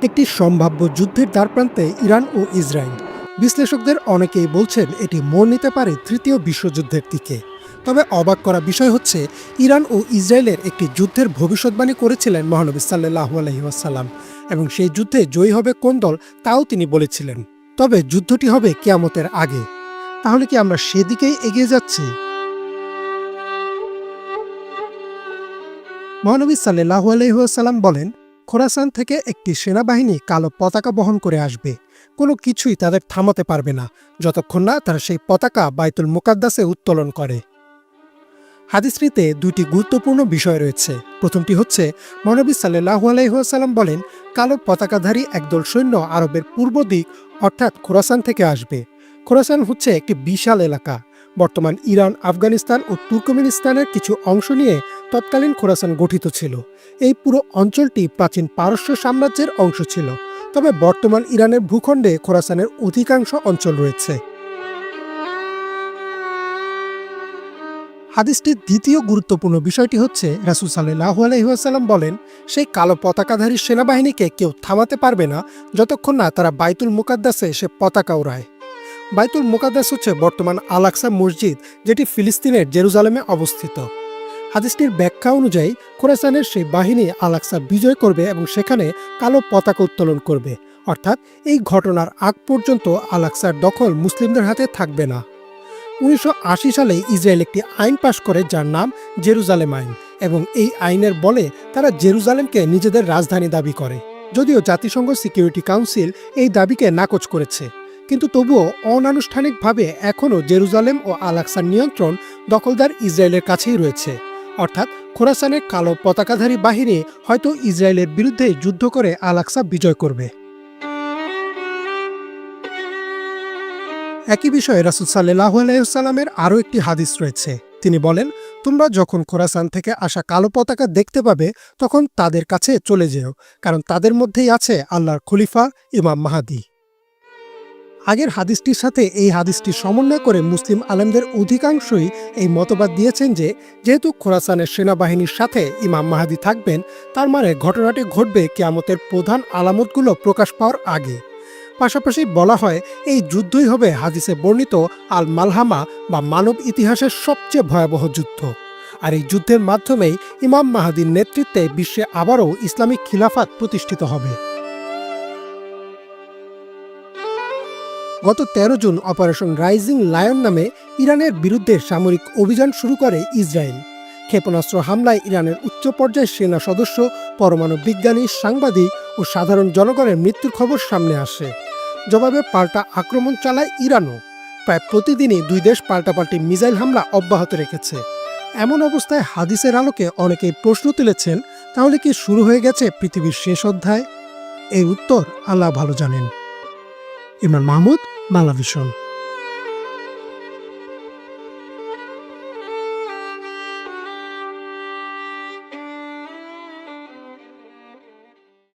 একটি সম্ভাব্য যুদ্ধের দ্বারপ্রান্তে ইরান ও ইসরায়েল। বিশ্লেষকদের অনেকেই বলছেন এটি মোড় নিতে পারে তৃতীয় বিশ্বযুদ্ধের দিকে। তবে অবাক করা বিষয় হচ্ছে, ইরান ও ইসরায়েলের একটি যুদ্ধের ভবিষ্যৎবাণী করেছিলেন মহানবী সাল্লাল্লাহু আলাইহি ওয়াসাল্লাম, এবং সেই যুদ্ধে জয়ী হবে কোন দল তাও তিনি বলেছিলেন। তবে যুদ্ধটি হবে কিয়ামতের আগে। তাহলে কি আমরা সেদিকেই এগিয়ে যাচ্ছি? মহানবী সাল্লাল্লাহু আলাইহি ওয়াসাল্লাম বলেন, খোরাসান থেকে একটি সেনাবাহিনী কালো পতাকা বহন করে আসবে। কোনো কিছুই তাদের থামাতে পারবে না যতক্ষণ না তারা সেই পতাকা বাইতুল মুকাদ্দাসে উত্তোলন করে। হাদিসটিতে দুইটি গুরুত্বপূর্ণ বিষয় রয়েছে। প্রথমটি হচ্ছে, মহানবী সাল্লাল্লাহু আলাইহি ওয়াসাল্লাম বলেন, কালো পতাকাধারী একদল সৈন্য আরবের পূর্ব দিক অর্থাৎ খোরাসান থেকে আসবে। খোরাসান হচ্ছে একটি বিশাল এলাকা। বর্তমান ইরান, আফগানিস্তান ও তুর্কমেনিস্তানের কিছু অংশ নিয়ে তৎকালীন খোরাসান গঠিত ছিল। এই পুরো অঞ্চলটি প্রাচীন পারস্য সাম্রাজ্যের অংশ ছিল। তবে বর্তমান ইরানের ভূখণ্ডে খোরাসানের অধিকাংশ অঞ্চল রয়েছে। হাদিসটির দ্বিতীয় গুরুত্বপূর্ণ বিষয়টি হচ্ছে, রাসূল সাল্লাল্লাহু আলাইহি ওয়াসাল্লাম বলেন, সেই কালো পতাকাধারী সেনাবাহিনীকে কেউ থামাতে পারবে না যতক্ষণ না তারা বাইতুল মুকাদ্দাসে সে পতাকা ওড়ায়। বাইতুল মুকাদ্দাস হচ্ছে বর্তমান আল আকসা মসজিদ, যেটি ফিলিস্তিনের জেরুজালেমে অবস্থিত। হাদিসটির ব্যাখ্যা অনুযায়ী খোরাসানের সেই বাহিনী আল আকসা বিজয় করবে এবং সেখানে কালো পতাকা উত্তোলন করবে। অর্থাৎ এই ঘটনার আগ পর্যন্ত আল আকসার দখল মুসলিমদের হাতে থাকবে না। 1980 সালে ইসরায়েল একটি আইন পাশ করে যার নাম জেরুজালেম আইন, এবং এই আইনের বলে তারা জেরুজালেমকে নিজেদের রাজধানী দাবি করে। যদিও জাতিসংঘ সিকিউরিটি কাউন্সিল এই দাবিকে নাকচ করেছে, কিন্তু তবুও অনানুষ্ঠানিকভাবে এখনও জেরুজালেম ও আল আকসার নিয়ন্ত্রণ দখলদার ইসরায়েলের কাছেই রয়েছে। অর্থাৎ খোরাসানের কালো পতাকাধারী বাহিনী হয়তো ইসরায়েলের বিরুদ্ধে যুদ্ধ করে আল আকসা বিজয় করবে। একই বিষয়ে রাসূল সাল্লাল্লাহু আলাইহি ওয়াসাল্লামের আরও একটি হাদিস রয়েছে। তিনি বলেন, তোমরা যখন খোরাসান থেকে আসা কালো পতাকা দেখতে পাবে তখন তাদের কাছে চলে যেও, কারণ তাদের মধ্যেই আছে আল্লাহর খলিফা ইমাম মাহদী। আগের হাদিসটির সাথে এই হাদিসটির সমন্বয় করে মুসলিম আলেমদের অধিকাংশই এই মতবাদ দিয়েছেন যে, যেহেতু খোরাসানের সেনাবাহিনীর সাথে ইমাম মাহদী থাকবেন, তার মানে ঘটনাটি ঘটবে কিয়ামতের প্রধান আলামতগুলো প্রকাশ পাওয়ার আগে। পাশাপাশি বলা হয়, এই যুদ্ধই হবে হাদিসে বর্ণিত আল মালহামা বা মানব ইতিহাসের সবচেয়ে ভয়াবহ যুদ্ধ। আর এই যুদ্ধের মাধ্যমেই ইমাম মাহদীর নেতৃত্বে বিশ্বে আবারও ইসলামিক খিলাফাত প্রতিষ্ঠিত হবে। গত 13 জুন অপারেশন রাইজিং লায়ন নামে ইরানের বিরুদ্ধে সামরিক অভিযান শুরু করে ইসরায়েল। ক্ষেপণাস্ত্র হামলায় ইরানের উচ্চ পর্যায়ের সেনা সদস্য, পরমাণু বিজ্ঞানী, সাংবাদিক ও সাধারণ জনগণের মৃত্যুর খবর সামনে আসে। জবাবে পাল্টা আক্রমণ চালায় ইরানও। প্রায় প্রতিদিনই দুই দেশ পাল্টাপাল্টি মিসাইল হামলা অব্যাহত রেখেছে। এমন অবস্থায় হাদিসের আলোকে অনেকেই প্রশ্ন তুলেছেন, তাহলে কি শুরু হয়ে গেছে পৃথিবীর শেষ অধ্যায়? এর উত্তর আল্লাহ ভালো জানেন। ইমরান মাহমুদ, বাংলা ভিশন।